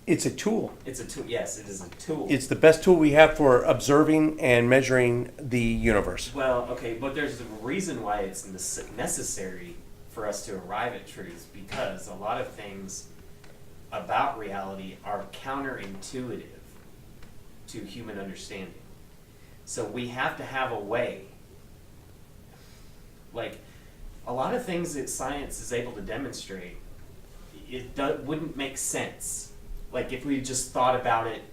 It's a tool. It's a tool. Yes, it is a tool. It's the best tool we have for observing and measuring the universe. Well, okay, but there's a reason why it's necessary for us to arrive at truth, because a lot of things about reality are counterintuitive to human understanding. So we have to have a way. Like, a lot of things that science is able to demonstrate, wouldn't make sense. Like, if we just thought about it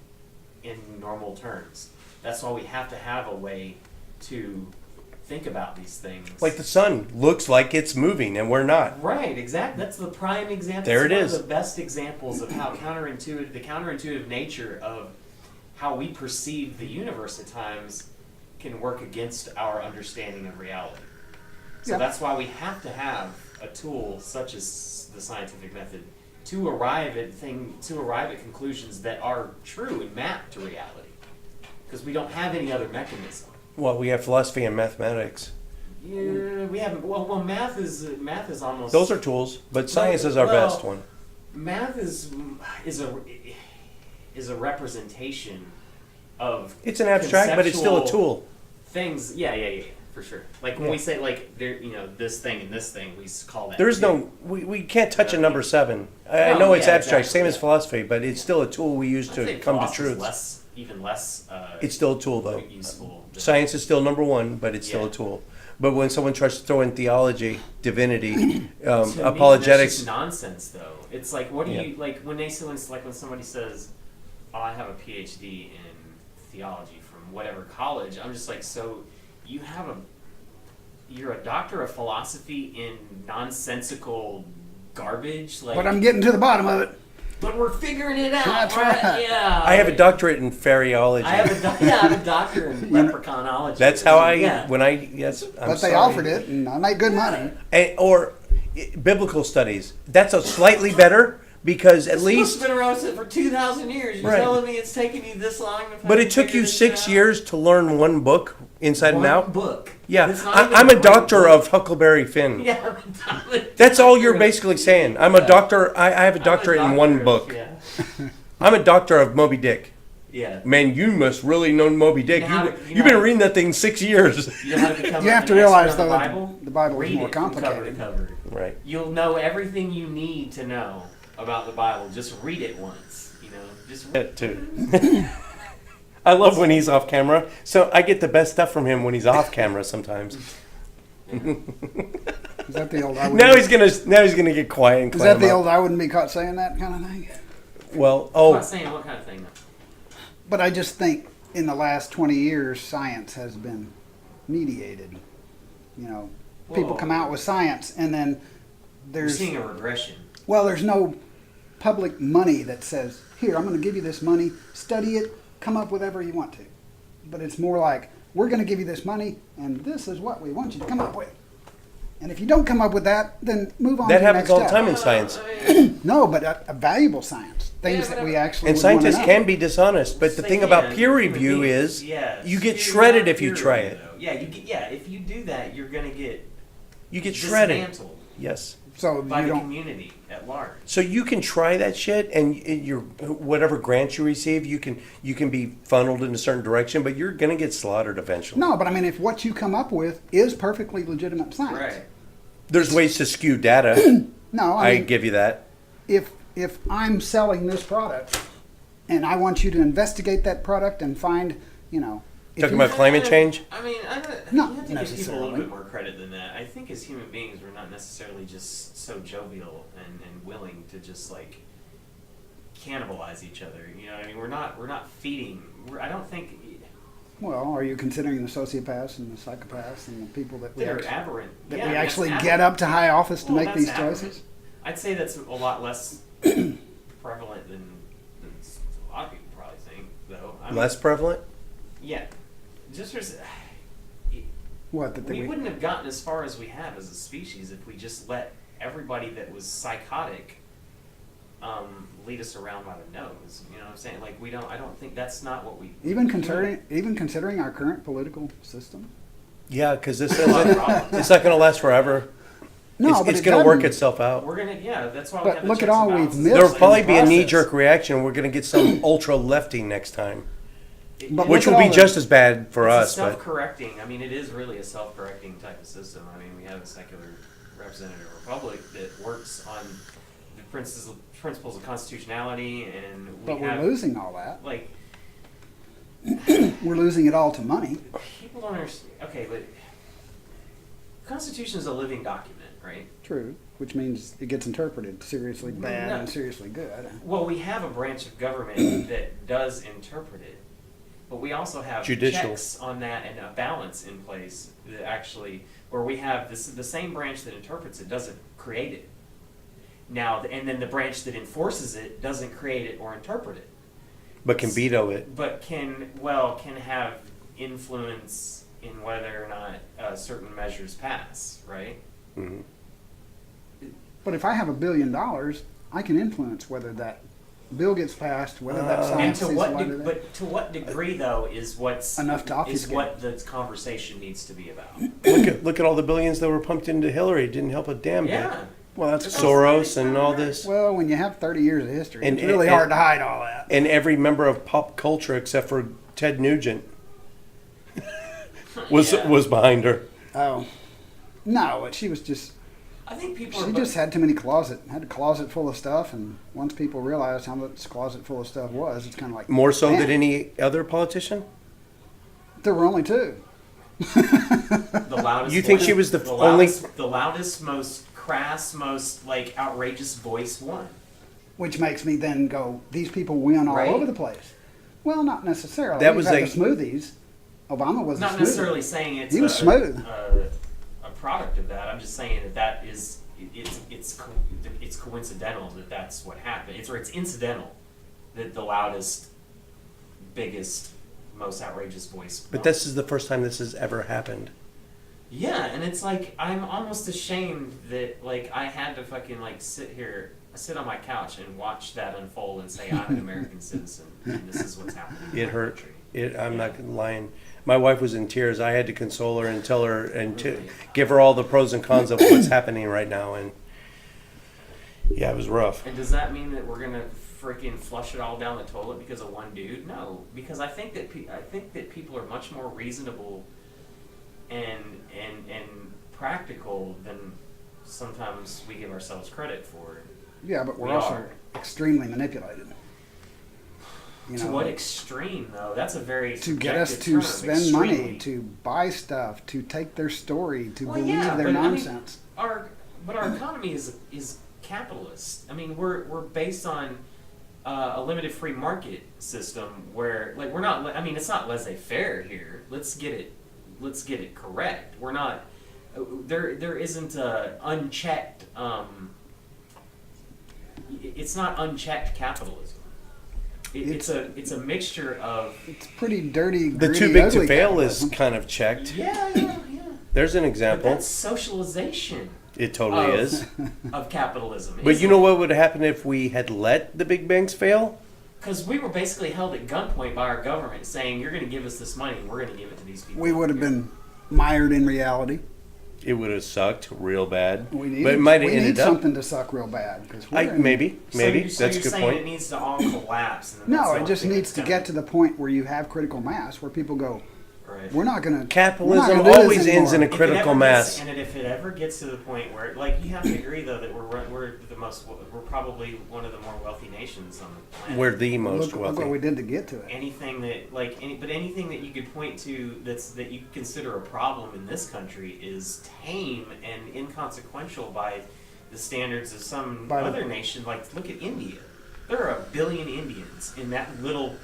in normal terms. That's why we have to have a way to think about these things. Like the sun looks like it's moving and we're not. Right, exactly. That's the prime example. There it is. It's one of the best examples of how counterintuitive nature of how we perceive the universe at times can work against our understanding of reality. So that's why we have to have a tool such as the scientific method to arrive at conclusions that are true and mapped to reality, because we don't have any other mechanism. Well, we have philosophy and mathematics. Yeah, we haven't. Well, math is almost. Those are tools, but science is our best one. Math is a representation of. It's an abstract, but it's still a tool. Things, yeah, for sure. Like when we say like there, this thing and this thing, we call that. There's no, we can't touch a number 7. I know it's abstract, exactly, same as philosophy, but it's still a tool we use to come to truth. Even less. It's still a tool, though. Useful. Science is still number 1, but it's still a tool. But when someone tries to throw in theology, divinity, apologetics, me, that's just nonsense, though. It's like, what do you like when somebody says, "Oh, I have a PhD in theology from whatever college." I'm just like, so you're a doctor of philosophy in nonsensical garbage, like. But I'm getting to the bottom of it. But we're figuring it out. That's right. Yeah. I have a doctorate in fairyology. I have a doctor in leprechaunology. That's how I'm but sorry. They offered it, and I make good money. Or biblical studies. That's a slightly better, because at least. It's been around for 2,000 years. You're telling me it's taken you this long to. But it took you 6 years to learn one book inside and out. One book. Yeah, I'm a doctor of Huckleberry Finn. Yeah, that's all you're basically saying. I'm a doctor. I have a doctorate in one book. Yeah. I'm a doctor of Moby Dick. Yeah. Man, you must really know Moby Dick. You've been reading that thing 6 years. You have to realize, though, that the Bible is more complicated. Cover to cover. Right. You'll know everything you need to know about the Bible. Just read it once. Just read it too. I love when he's off camera. So I get the best stuff from him when he's off camera sometimes. Is that the old? Now he's gonna get quiet and. Is that the old? I wouldn't be caught saying that kind of thing. Well, I'm not saying what kind of thing. But I just think in the last 20 years, science has been mediated. People come out with science, and then there's. You're seeing a regression. Well, there's no public money that says, "Here, I'm going to give you this money. Study it. Come up with whatever you want to." But it's more like, we're going to give you this money, and this is what we want you to come up with. And if you don't come up with that, then move on to the next step. That happens all the time in science. No, but a valuable science. Things that we actually and would want to scientists know. can be dishonest, but the thing about peer review is you get shredded if you try it. If you do that, you're going to get shredded. Dismantled. Yes. So by the community at large. So you can try that shit, and your whatever grants you receive, you can be funneled in a certain direction, but you're going to get slaughtered eventually. No, but I mean, if what you come up with is perfectly legitimate science, right? There's ways to skew data. No, I give you that. If I'm selling this product, and I want you to investigate that product and find, Talking about climate change? I mean, not you have to give people a little bit more credit than that. I think as human beings, we're not necessarily just so jovial and willing to just like cannibalize each other. I mean, we're not feeding. I don't think. Well, are you considering the sociopaths and the psychopaths and the people that we aberrant? That we actually get up to high office to make these choices? I'd say that's a lot less prevalent than a lot of people probably think, though. Less prevalent? Yeah. Just what? We wouldn't have gotten as far as we have as a species if we just let everybody that was psychotic lead us around by the nose. You know what I'm saying? Like I don't think that's not what we. Even considering our current political system. Yeah, because it's not going to last forever. No, but it's it going to work doesn't. itself out. We're gonna, yeah, that's why we But have the look at checks and all we've balances. missed. There'll probably in be the a process. knee-jerk reaction. We're going to get some ultra-lefty next time, But which look will at be all just the- as bad for It's us. a But self-correcting. I mean, it is really a self-correcting type of system. I mean, we have a secular representative republic that works on the principles of constitutionality, and we But we're have losing all that. like We're losing it all to money. people don't understand. Okay, but Constitution is a living document, right? True. Which means it gets interpreted seriously bad No. and seriously good. Well, we have a branch of government that does interpret it, but we also have Judicial. checks on that and a balance in place that actually, where we have this, the same branch that interprets it doesn't create it. Now, and then the branch that enforces it doesn't create it or interpret it, can veto it. but can have influence in whether or not certain measures pass, right? Hmm. But if I have $1 billion, I can influence whether that bill gets passed, whether that And science to is what, whether that- but to what degree though is what's Enough to is obfuscate. what the conversation needs to be about. Look at all the billions that were pumped into Hillary. It didn't help a damn bit. Yeah. Well, that's Soros and all this. well, when you have 30 years of history, And- it's really and- hard to hide all that. And every member of pop culture except for Ted Nugent was Yeah. was behind her. Oh, no, she was just. I think people She are just had too many had a closet full of stuff, and once people realized how much closet full of stuff was, it's kind of like More so man, than any other politician? There were only two. the loudest. You think voice- she was the loudest, only- the loudest, most crass, most like outrageous voice won? Which makes me then go, these people win all Right. over the place. Well, not necessarily. That You was had a- the smoothies. Obama was Not a smoothie. necessarily saying it's He was smooth. a product of that. I'm just saying that is it's coincidental that that's what happened. It's incidental that the loudest, biggest, most outrageous voice. But won. this is the first time this has ever happened. Yeah, and it's like I'm almost ashamed that like I had to fucking like sit on my couch and watch that unfold and say I'm an American citizen and this is what's happening. in It my hurt. country. I'm not lying. My wife was in tears. I had to console her and tell her and to give her all the pros and cons of what's happening right now. And yeah, it was rough. And does that mean that we're gonna freaking flush it all down the toilet because of one dude? No, because I think that people are much more reasonable and practical than sometimes we give ourselves credit for. Yeah, but we're We also are. extremely manipulated. You To know, what extreme, though? That's a very to get us subjective to term, spend money, extremely. to buy stuff, to take their story, to Well, believe yeah, their but I mean, nonsense. our economy is capitalist. I mean, we're based on a limited free market system where, like, we're not. I mean, it's not laissez-faire here. Let's get it correct. We're not. There isn't a unchecked. It's not unchecked capitalism. It's a mixture of. It's pretty dirty, The gritty, too big ugly to fail is capitalism. kind of checked. Yeah. There's an But example. that's socialization It totally of- is. of capitalism. But you know what would happen if we had let the big banks fail? Because we were basically held at gunpoint by our government saying, you're going to give us this money and we're going to give it to these people. We would have been mired in reality. It would have sucked real bad. We need, but it might have we need ended up. something to suck real bad. Cause we're in- Maybe. So That's you're a saying good it point. needs to all collapse. And that's No, the it only just thing needs that's to gonna- get to the point where you have critical mass, where people go, Right. we're not going to. Capitalism always ends in a If it critical ever mass. Gets, and if it ever gets to the point where, like, you have to agree though that we're probably one of the more wealthy nations on the planet. We're the most Look what we wealthy. did to get to it. Anything that anything that you could point to that you consider a problem in this country is tame and inconsequential by the standards of some By the- other nation. Like, look at India. There are 1 billion Indians in that little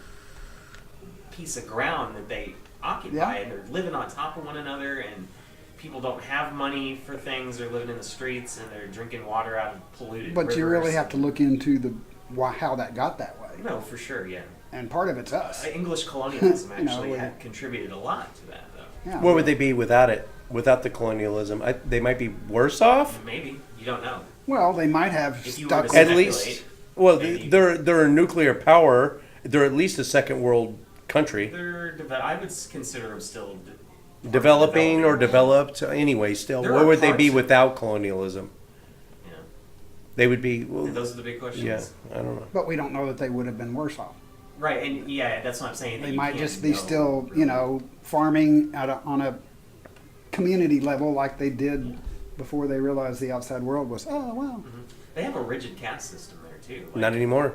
piece of ground that they occupy, Yeah. and they're living on top of one another, and people don't have money for things. They're living in the streets, and they're drinking water out of polluted But you really rivers. have to look into how that got that way. No, for sure, yeah. And part of it's us. English colonialism You know, actually we- had contributed a lot to that, though. Yeah. Where would they be without it? Without the colonialism? They might be worse off? Maybe, you don't know. Well, they might have If you were stuck to At with least, Speculate, well, maybe. they're a nuclear power. They're at least a second world country. I would consider them still developing or developed anyway. Still, There where are would they be parts- without colonialism? Yeah. They would be. Well, Those are the big questions. yeah, I don't know. But we don't know that they would have been worse off. Right, and yeah, that's what I'm saying. that They you might can't just be know. still, farming on a community level like they did before they realized the outside world was, oh, well. Mhm. They have a rigid caste system there too. Like, Not anymore.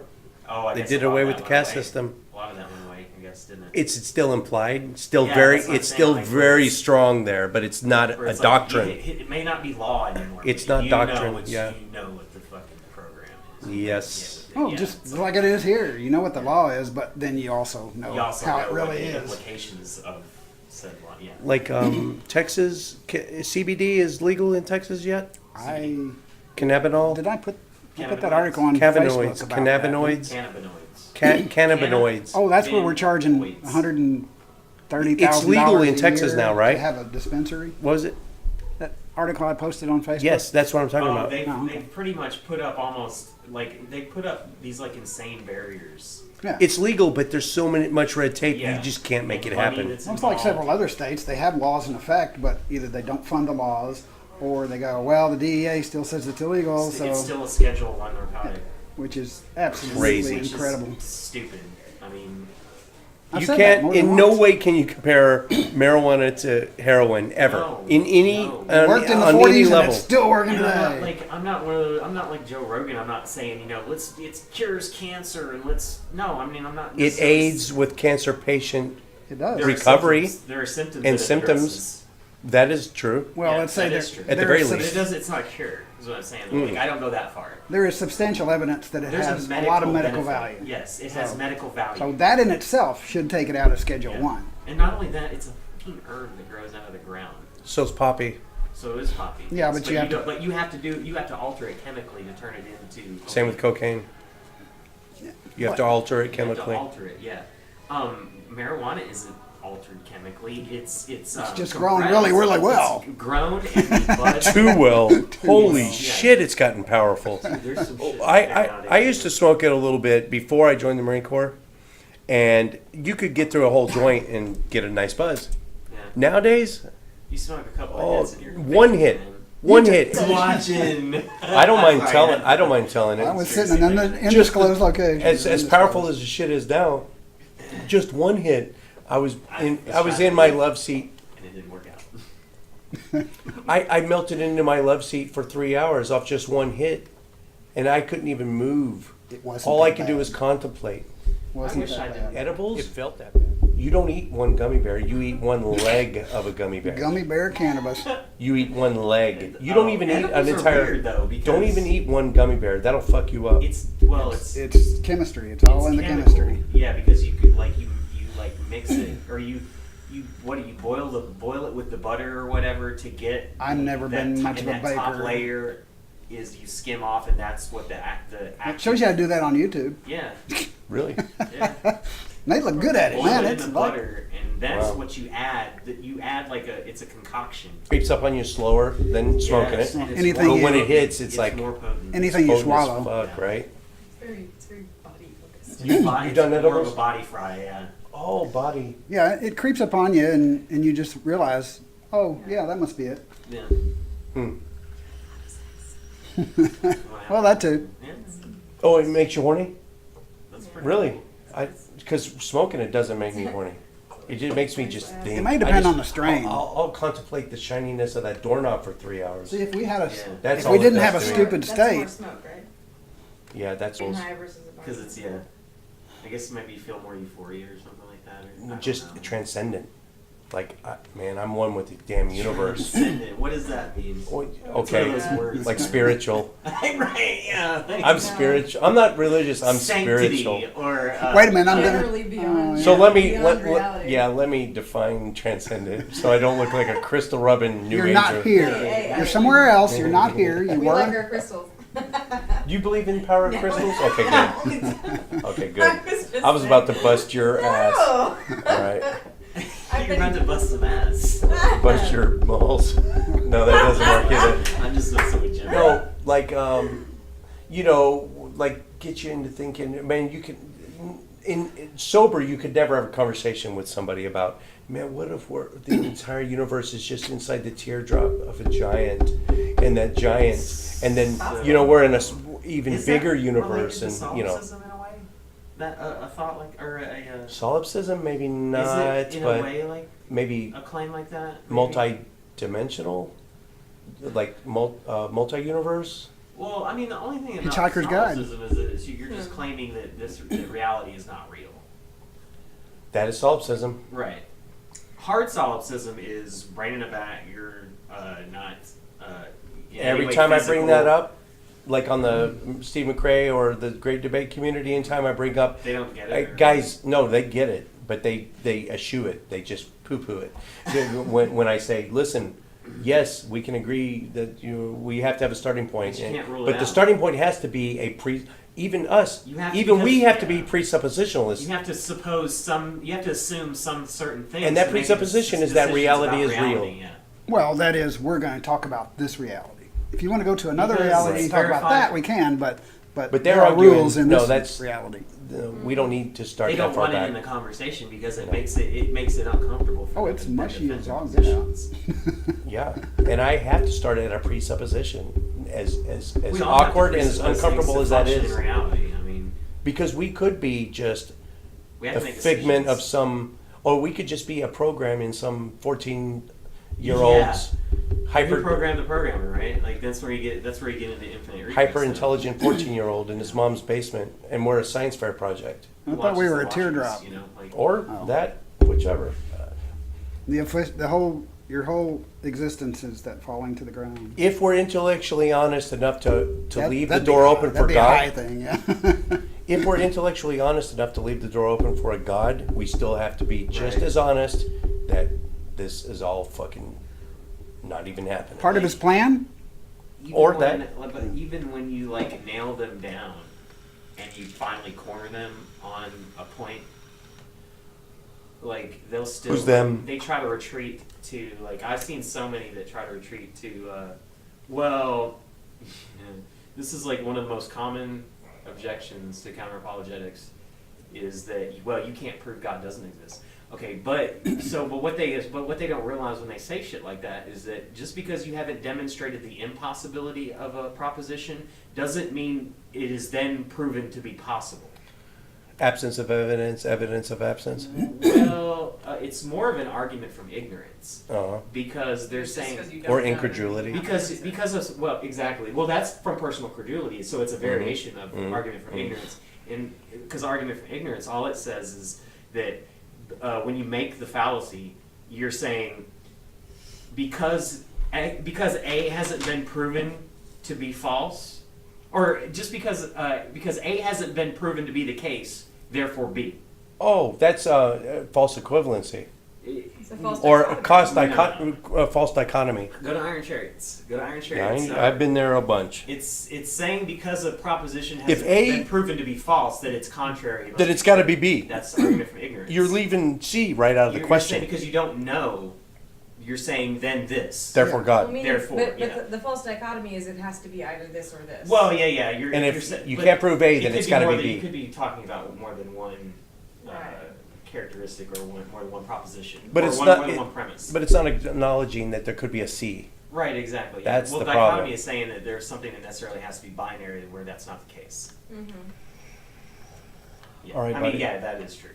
oh, I They guess did a lot away of with that the went caste away. system. A lot of that went away, I guess, didn't it? It's still implied, still Yeah, very, that's what I'm it's saying, still like, very it's- strong there, but it's not Where a it's like, doctrine. it may not be law anymore. It's but not you doctrine, Know yeah. You know what the fucking program is. Yes. Yeah, Oh, yeah, just it's like it is here. You know what the law is, but then you also know you also how know it really what the is. implications of said law. Yeah. Like Texas, CBD is legal in Texas yet? I Cannabinol? did I put Cannabinoids. that article on Cannabinoids. Facebook about that. Cannabinoids. Cannabinoids. Cannabinoids. Oh, that's where we're charging Cannabinoids. $130,000. It's legal in a Texas year now, right? To have a dispensary. What was it? That article I posted on Facebook. Yes, that's what I'm talking about. They've, Oh, okay. they've pretty much put up almost like they put up these like insane barriers. Yeah. It's legal, but there's so much red tape, Yeah. you just can't make it Money happen. that's Well, it's like involved. several other states. They have laws in effect, but either they don't fund the laws, or they go, well, the DEA still says it's illegal, It's so still a Schedule 1 narcotic. which is absolutely Crazy. Which is incredible. stupid. I mean, I've You said that can't, more than in no once. way can you compare marijuana to heroin ever. No, in any, no. It worked in the on any 40s and level. it's still working and today. I'm not one of those, I'm not like Joe Rogan. I'm not saying it cures cancer and I'm not. It necessarily- aids with cancer patient. It does. there are recovery symptoms- There are symptoms and that it symptoms. addresses. That is true. Well, Yeah, let's say that is true. At the there very is But least. it does. It's not a cure. Is what I'm saying. Like, I don't go that far. there is substantial evidence that it There's has a a lot of medical benefit. value. Yes, it has So- medical value. So that in itself should take it out of Schedule Yeah. 1. And not only that, it's a fucking herb that grows out of the ground. So's poppy. So it is poppy. Yeah, yes, but you have to- don't- But you have to alter it chemically to turn it into. Same with cocaine. Yeah. You have to alter it You have to chemically. alter it, yeah. Marijuana isn't altered chemically. It's just grown really, really well. It's grown and the bud. Too well. Holy well, yeah. shit, it's gotten powerful. There's some shit I, out there I, nowadays. I used to smoke it a little bit before I joined the Marine Corps, and you could get through a whole joint and get a nice buzz. Yeah. Nowadays, You smoke a couple oh, of hits and you're one big, hit. man. One hit. Watching. I don't mind Sorry, telling. I don't mind telling I it. was sitting in an undisclosed location. As powerful as the shit is now, just one hit. I was in my love seat. And it didn't work out. I melted into my love seat for 3 hours off just one hit, and I couldn't even move. It wasn't All I that could do bad. was contemplate. Wasn't I wish that I bad. did. Edibles? It felt that bad. You don't eat one gummy bear. You eat one leg of a gummy bear. Gummy bear cannabis. You eat one leg. You don't even eat an edibles are entire. weird, though, because Don't even eat one gummy bear. That'll fuck you up. It's It's chemistry. It's all in the chemical. chemistry. Yeah, because you could you mix it or you boil it with the butter or whatever to get. I've never been much of a and that top baker. layer is you skim off and that's what the It shows you how to do that on YouTube. Yeah, Really? yeah. They look good at it, Boil man. it in It's the like butter and that's Wow. what you add. That you add it's a concoction. Creeps up on you slower than smoking Yes, it. and it's Anything more you- But when it potent. hits, it's like more potent. anything you potent as swallow. fuck, right? It's very body focused. You It's done more edibles? of a body fry, yeah. Oh, body. Yeah, it creeps upon you, and you just realize, oh yeah, that must be it. Yeah. Hmm. Well, that too. Yeah, Oh, it makes you horny? that's pretty Really? Because smoking it doesn't make me horny. It just makes me just think. It may I depend just- on the strain. I'll contemplate the shininess of that doorknob for 3 hours. See, if we had a, Yeah. That's if all we it didn't does have a to me. stupid That's more state, smoke, right? Yeah, that's In high versus a bar. Because it's I guess maybe you feel more euphoria or something like that. Or, I don't just know. transcendent. Like, man, I'm one with the damn universe. Transcendent. What does that mean? Oh, It's one okay, of those words. like spiritual. Right? Yeah. I'm spiritual. I'm not religious. I'm Sanctity spiritual. Or wait a minute, I'm Literally gonna. beyond. So yeah. let me Beyond reality. let me define transcendent so I don't look like a crystal rubbing new You're ager. not here. Hey, You're somewhere else. You're not here. You We like were. our crystals. Do you believe in power of No. crystals? Okay, good. Okay, good. I was just I was about to bust your ass. No. All right, You're about to bust some ass. bust your balls. No, that doesn't work either. I'm just messing with Jim. No, like like get you into thinking. Man, you can in sober you could never have a conversation with somebody about man, what if the entire universe is just inside the teardrop of a giant, and that giant, and then we're in a even Is bigger that universe, related to and solipsism in a way? That a thought like or a solipsism, maybe is not, it in a but way like maybe a claim like that? Maybe? multi-dimensional, like multi-universe. Well, I mean, the only thing about Hitchhiker's Guide. solipsism is that you're just claiming that that reality is not real. That is solipsism. Right. Hard solipsism is Brain-In-A-Vat. You're not. In any Every way time I physical. bring that up, like on the Steve McRae or the Great Debate Community, anytime I bring up, They don't get it. guys, no, they get it, but they eschew it. They just poo-poo it. when I say, listen, yes, we can agree that we have to have a starting point, But you can't rule it but the out. starting point has to be even us, You have to- even we because- have to be presuppositionalists. You have to you have to assume some certain things. And that to make presupposition is that decisions reality about is real. reality, yeah. Well, that is, we're going to talk about this reality. If you want to go to another Because reality it's and talk about verified. that, we can, but But there they're are arguing- rules in no, this that's- reality. We don't need to start They that don't far want it back. in the conversation because it makes it uncomfortable for Oh, them it's to mushy defend as their all get out. positions. Yeah, and I have to start at a presupposition, as We all have to awkward and as presuppose uncomfortable things as to that function is, in reality. I mean, because we could be just we have a to make figment of decisions. some, or we could just be a program in some 14-year-old's You hyper program the programmer, right? Like that's where you get into infinite. hyper intelligent 14-year-old in his mom's basement, and we're a science fair project, I thought we were a teardrop. You know, like or Oh. that, whichever. Your whole existence is that falling to the ground. If we're intellectually honest enough to leave the That'd door be open that'd for be a high God, thing, yeah. if we're intellectually honest enough to leave the door open for a God, we still have to be just Right. as honest that this is all fucking not even happening. Part of his plan? even or when, that- but even when you like nail them down and you finally corner them on a point, like they'll still Who's them? They try to retreat to like I've seen so many that try to retreat to well this is like one of the most common objections to counter apologetics is that well you can't prove God doesn't exist. Okay, but what they don't realize when they say shit like that is that just because you haven't demonstrated the impossibility of a proposition doesn't mean it is then proven to be possible. Absence of evidence, evidence of absence. Well, it's more of an argument from ignorance because they're saying Or incredulity. because of well exactly well that's from personal credulity, so it's a variation of argument from ignorance. And because argument from ignorance, all it says is that when you make the fallacy, you're saying because A hasn't been proven to be false, or just because A hasn't been proven to be the case, therefore B. Oh, that's false equivalency. It's a false Or dichotomy. false dichotomy. Go to Iron Chariots. Yeah, I've been there a bunch. It's saying because a proposition If hasn't A- been proven to be false, that it's contrary. That it's got to be B. That's argument from ignorance. You're leaving C right out of the You're question. saying because you don't know, you're saying then this. Therefore, Well, God. meaning- Therefore, but yeah. the false dichotomy is it has to be either this or this. Well, yeah. And you're if saying- you but can't prove A, it then could it's got to more be than- B. You could be talking about more than one Right. characteristic or more than one proposition. But or it's more not. than one premise. But it's not acknowledging that there could be a C. Right, exactly. Yeah. That's well, the dichotomy problem. is saying that there's something that necessarily has to be binary where that's not the case. Mm-hmm. Yeah. All right, I buddy. mean, yeah, that is true.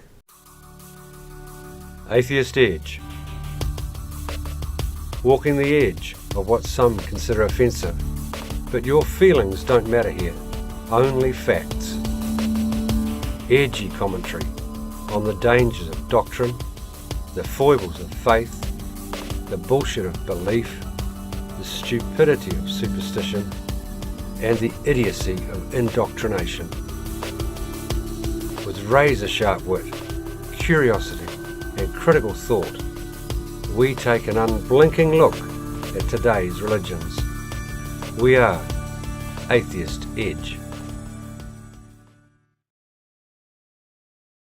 Atheist Edge. Walking the edge of what some consider offensive. But your feelings don't matter here, only facts. Edgy commentary on the dangers of doctrine, the foibles of faith, the bullshit of belief, the stupidity of superstition, and the idiocy of indoctrination. With razor-sharp wit, curiosity, and critical thought, we take an unblinking look at today's religions. We are Atheist Edge.